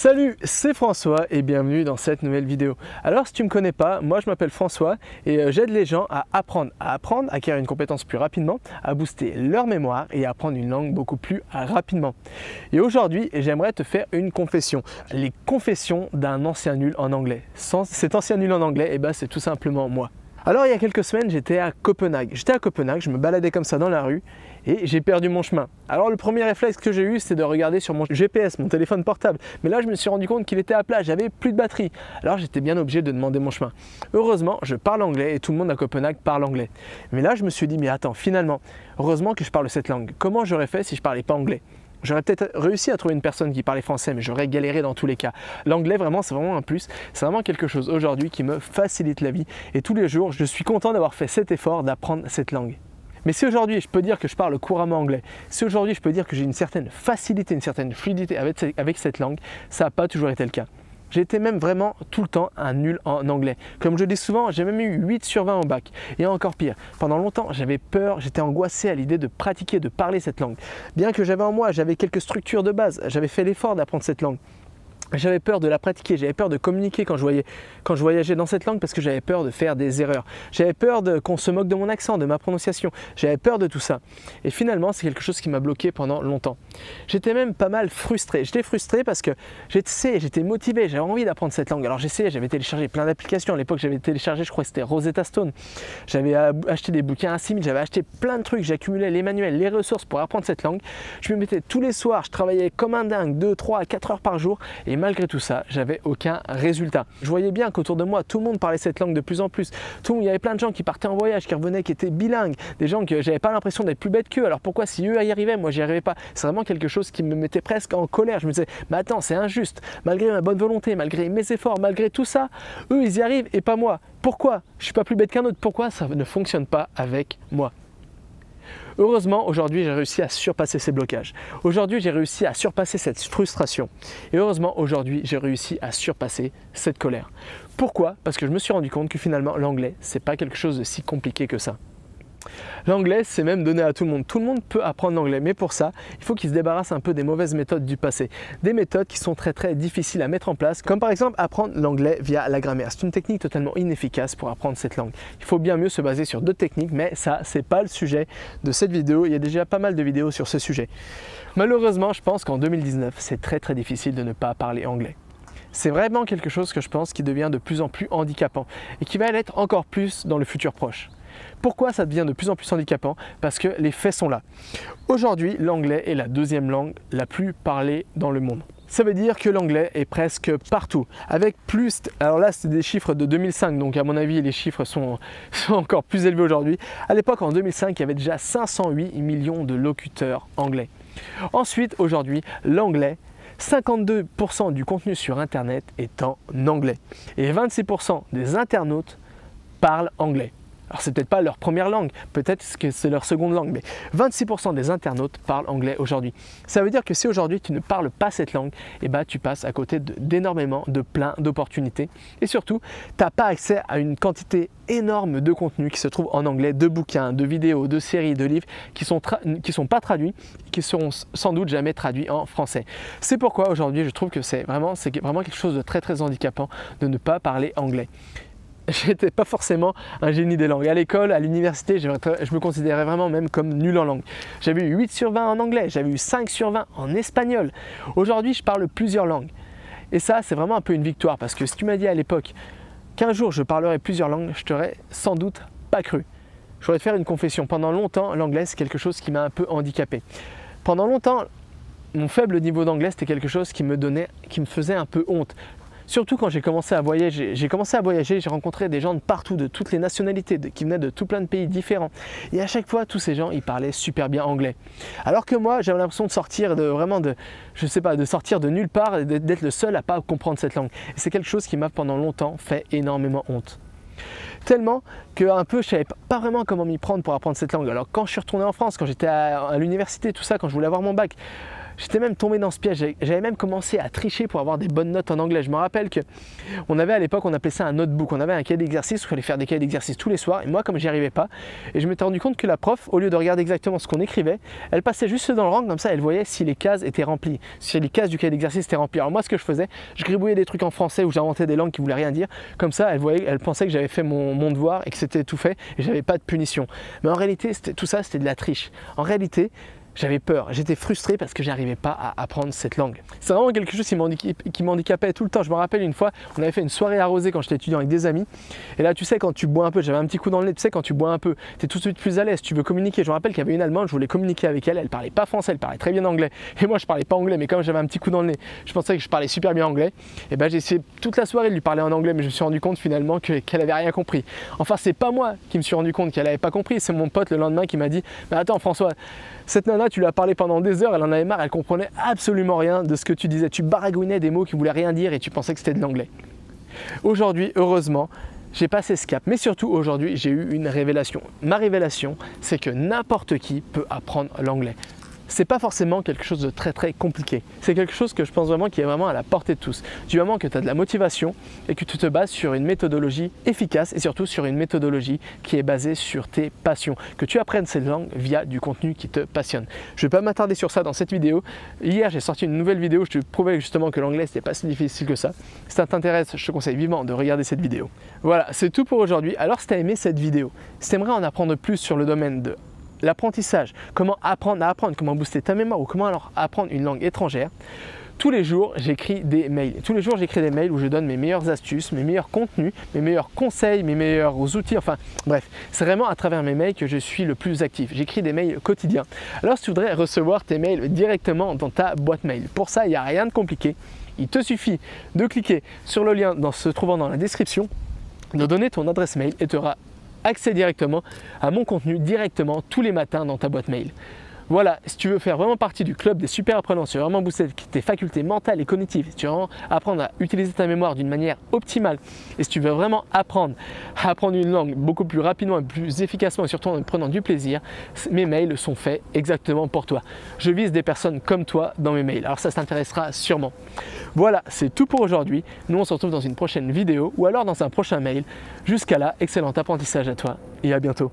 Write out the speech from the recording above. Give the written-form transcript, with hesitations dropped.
Salut, c'est François et bienvenue dans cette nouvelle vidéo. Alors si tu ne me connais pas, moi je m'appelle François et j'aide les gens à apprendre, à acquérir une compétence plus rapidement, à booster leur mémoire et à apprendre une langue beaucoup plus rapidement. Et aujourd'hui, j'aimerais te faire une confession. Les confessions d'un ancien nul en anglais. Cet ancien nul en anglais, c'est tout simplement moi. Alors il y a quelques semaines, j'étais à Copenhague. Je me baladais comme ça dans la rue et j'ai perdu mon chemin. Alors le premier réflexe que j'ai eu, c'est de regarder sur mon GPS, mon téléphone portable. Mais là, je me suis rendu compte qu'il était à plat, j'avais plus de batterie. Alors j'étais bien obligé de demander mon chemin. Heureusement, je parle anglais et tout le monde à Copenhague parle anglais. Mais là, je me suis dit, mais attends, finalement, heureusement que je parle cette langue. Comment j'aurais fait si je parlais pas anglais ? J'aurais peut-être réussi à trouver une personne qui parlait français, mais j'aurais galéré dans tous les cas. L'anglais, vraiment, c'est vraiment un plus. C'est vraiment quelque chose aujourd'hui qui me facilite la vie. Et tous les jours, je suis content d'avoir fait cet effort d'apprendre cette langue. Mais si aujourd'hui, je peux dire que je parle couramment anglais, si aujourd'hui, je peux dire que j'ai une certaine facilité, une certaine fluidité avec cette langue, ça n'a pas toujours été le cas. J'ai été même vraiment tout le temps un nul en anglais. Comme je dis souvent, j'ai même eu 8 sur 20 au bac. Et encore pire, pendant longtemps, j'avais peur, j'étais angoissé à l'idée de pratiquer, de parler cette langue. Bien que j'avais en moi, j'avais quelques structures de base, j'avais fait l'effort d'apprendre cette langue. J'avais peur de la pratiquer, j'avais peur de communiquer quand je voyageais dans cette langue parce que j'avais peur de faire des erreurs. J'avais peur qu'on se moque de mon accent, de ma prononciation. J'avais peur de tout ça. Et finalement, c'est quelque chose qui m'a bloqué pendant longtemps. J'étais même pas mal frustré. J'étais frustré parce que j'étais motivé, j'avais envie d'apprendre cette langue. Alors j'essayais, j'avais téléchargé plein d'applications. À l'époque, j'avais téléchargé, je crois que c'était Rosetta Stone. J'avais acheté des bouquins à 6 000, j'avais acheté plein de trucs. J'accumulais les manuels, les ressources pour apprendre cette langue. Je me mettais tous les soirs, je travaillais comme un dingue, 2, 3, 4 heures par jour. Et malgré tout ça, j'avais aucun résultat. Je voyais bien qu'autour de moi, tout le monde parlait cette langue de plus en plus. Il y avait plein de gens qui partaient en voyage, qui revenaient, qui étaient bilingues, des gens que j'avais pas l'impression d'être plus bête qu'eux. Alors pourquoi si eux y arrivaient, moi j'y arrivais pas? C'est vraiment quelque chose qui me mettait presque en colère. Je me disais, mais attends, c'est injuste. Malgré ma bonne volonté, malgré mes efforts, malgré tout ça, eux ils y arrivent et pas moi. Pourquoi? Je suis pas plus bête qu'un autre. Pourquoi ça ne fonctionne pas avec moi? Heureusement, aujourd'hui, j'ai réussi à surpasser ces blocages. Aujourd'hui, j'ai réussi à surpasser cette frustration. Et heureusement, aujourd'hui, j'ai réussi à surpasser cette colère. Pourquoi? Parce que je me suis rendu compte que finalement, l'anglais, c'est pas quelque chose de si compliqué que ça. L'anglais, c'est même donné à tout le monde. Tout le monde peut apprendre l'anglais, mais pour ça, il faut qu'il se débarrasse un peu des mauvaises méthodes du passé. Des méthodes qui sont très difficiles à mettre en place, comme par exemple apprendre l'anglais via la grammaire. C'est une technique totalement inefficace pour apprendre cette langue. Il faut bien mieux se baser sur d'autres techniques, mais ça, c'est pas le sujet de cette vidéo. Il y a déjà pas mal de vidéos sur ce sujet. Malheureusement, je pense qu'en 2019, c'est très difficile de ne pas parler anglais. C'est vraiment quelque chose que je pense qui devient de plus en plus handicapant et qui va l'être encore plus dans le futur proche. Pourquoi ça devient de plus en plus handicapant? Parce que les faits sont là. Aujourd'hui, l'anglais est la deuxième langue la plus parlée dans le monde. Ça veut dire que l'anglais est presque partout. Avec plus, alors là c'est des chiffres de 2005, donc à mon avis les chiffres sont encore plus élevés aujourd'hui. À l'époque en 2005, il y avait déjà 508 millions de locuteurs anglais. Ensuite, aujourd'hui, l'anglais, 52% du contenu sur Internet est en anglais. Et 26% des internautes parlent anglais. Alors c'est peut-être pas leur première langue, peut-être que c'est leur seconde langue, mais 26% des internautes parlent anglais aujourd'hui. Ça veut dire que si aujourd'hui tu ne parles pas cette langue, tu passes à côté d'énormément, de plein d'opportunités. Et surtout, tu n'as pas accès à une quantité énorme de contenu qui se trouve en anglais, de bouquins, de vidéos, de séries, de livres qui sont pas traduits, qui seront sans doute jamais traduits en français. C'est pourquoi aujourd'hui je trouve que c'est vraiment quelque chose de très handicapant de ne pas parler anglais. J'étais pas forcément un génie des langues. À l'école, à l'université, je me considérais vraiment même comme nul en langue. J'avais eu 8 sur 20 en anglais, j'avais eu 5 sur 20 en espagnol. Aujourd'hui, je parle plusieurs langues. Et ça, c'est vraiment un peu une victoire parce que si tu m'as dit à l'époque qu'un jour je parlerais plusieurs langues, je t'aurais sans doute pas cru. Je voudrais te faire une confession. Pendant longtemps, l'anglais, c'est quelque chose qui m'a un peu handicapé. Pendant longtemps, mon faible niveau d'anglais, c'était quelque chose qui me faisait un peu honte. Surtout quand j'ai commencé à voyager. J'ai rencontré des gens de partout, de toutes les nationalités, qui venaient de tout plein de pays différents. Et à chaque fois, tous ces gens, ils parlaient super bien anglais. Alors que moi, j'avais l'impression de sortir de sortir de nulle part et d'être le seul à pas comprendre cette langue. Et c'est quelque chose qui m'a pendant longtemps fait énormément honte. Tellement que je ne savais pas vraiment comment m'y prendre pour apprendre cette langue. Alors quand je suis retourné en France, quand j'étais à l'université, tout ça, quand je voulais avoir mon bac, J'étais même tombé dans ce piège, j'avais même commencé à tricher pour avoir des bonnes notes en anglais. Je me rappelle qu'on avait à l'époque, on appelait ça un notebook, on avait un cahier d'exercice où il fallait faire des cahiers d'exercice tous les soirs et moi comme j'y arrivais pas, et je m'étais rendu compte que la prof, au lieu de regarder exactement ce qu'on écrivait, elle passait juste dans le rang, comme ça elle voyait si les cases étaient remplies, si les cases du cahier d'exercice étaient remplies. Alors moi ce que je faisais, je gribouillais des trucs en français où j'inventais des langues qui voulaient rien dire, comme ça elle pensait que j'avais fait mon devoir et que c'était tout fait et j'avais pas de punition. Mais en réalité, tout ça c'était de la triche. En réalité, j'avais peur, j'étais frustré parce que j'arrivais pas à apprendre cette langue. C'est vraiment quelque chose qui m'handicapait tout le temps. Je me rappelle une fois, on avait fait une soirée arrosée quand j'étais étudiant avec des amis. Et là, tu sais, quand tu bois un peu, j'avais un petit coup dans le nez, tu sais, quand tu bois un peu, tu es tout de suite plus à l'aise, tu veux communiquer. Je me rappelle qu'il y avait une Allemande, je voulais communiquer avec elle, elle parlait pas français, elle parlait très bien anglais. Et moi, je parlais pas anglais, mais comme j'avais un petit coup dans le nez, je pensais que je parlais super bien anglais. Et ben, j'ai essayé toute la soirée de lui parler en anglais, mais je me suis rendu compte finalement qu'elle avait rien compris. Enfin, c'est pas moi qui me suis rendu compte qu'elle avait pas compris, c'est mon pote le lendemain qui m'a dit « Mais attends François, cette nana, tu lui as parlé pendant des heures, elle en avait marre, elle comprenait absolument rien de ce que tu disais. Tu baragouinais des mots qui voulaient rien dire et tu pensais que c'était de l'anglais. » Aujourd'hui, heureusement, j'ai passé ce cap, mais surtout aujourd'hui, j'ai eu une révélation. Ma révélation, c'est que n'importe qui peut apprendre l'anglais. C'est pas forcément quelque chose de très compliqué. C'est quelque chose que je pense vraiment qui est vraiment à la portée de tous. Du moment que tu as de la motivation et que tu te bases sur une méthodologie efficace et surtout sur une méthodologie qui est basée sur tes passions. Que tu apprennes cette langue via du contenu qui te passionne. Je ne vais pas m'attarder sur ça dans cette vidéo. Hier, j'ai sorti une nouvelle vidéo où je te prouvais justement que l'anglais c'était pas si difficile que ça. Si ça t'intéresse, je te conseille vivement de regarder cette vidéo. Voilà, c'est tout pour aujourd'hui. Alors si tu as aimé cette vidéo, si tu aimerais en apprendre plus sur le domaine de l'apprentissage, comment apprendre à apprendre, comment booster ta mémoire ou comment alors apprendre une langue étrangère, tous les jours j'écris des mails. Tous les jours j'écris des mails où je donne mes meilleures astuces, mes meilleurs contenus, mes meilleurs conseils, mes meilleurs outils, enfin bref, c'est vraiment à travers mes mails que je suis le plus actif. J'écris des mails quotidiens. Alors si tu voudrais recevoir tes mails directement dans ta boîte mail, pour ça il n'y a rien de compliqué. Il te suffit de cliquer sur le lien se trouvant dans la description, de donner ton adresse mail et tu auras accès directement à mon contenu directement tous les matins dans ta boîte mail. Voilà, si tu veux faire vraiment partie du club des super apprenants, si tu veux vraiment booster tes facultés mentales et cognitives, si tu veux vraiment apprendre à utiliser ta mémoire d'une manière optimale et si tu veux vraiment apprendre à apprendre une langue beaucoup plus rapidement et plus efficacement et surtout en prenant du plaisir, mes mails sont faits exactement pour toi. Je vise des personnes comme toi dans mes mails, alors ça t'intéressera sûrement. Voilà, c'est tout pour aujourd'hui. Nous on se retrouve dans une prochaine vidéo ou alors dans un prochain mail. Jusqu'à là, excellent apprentissage à toi et à bientôt.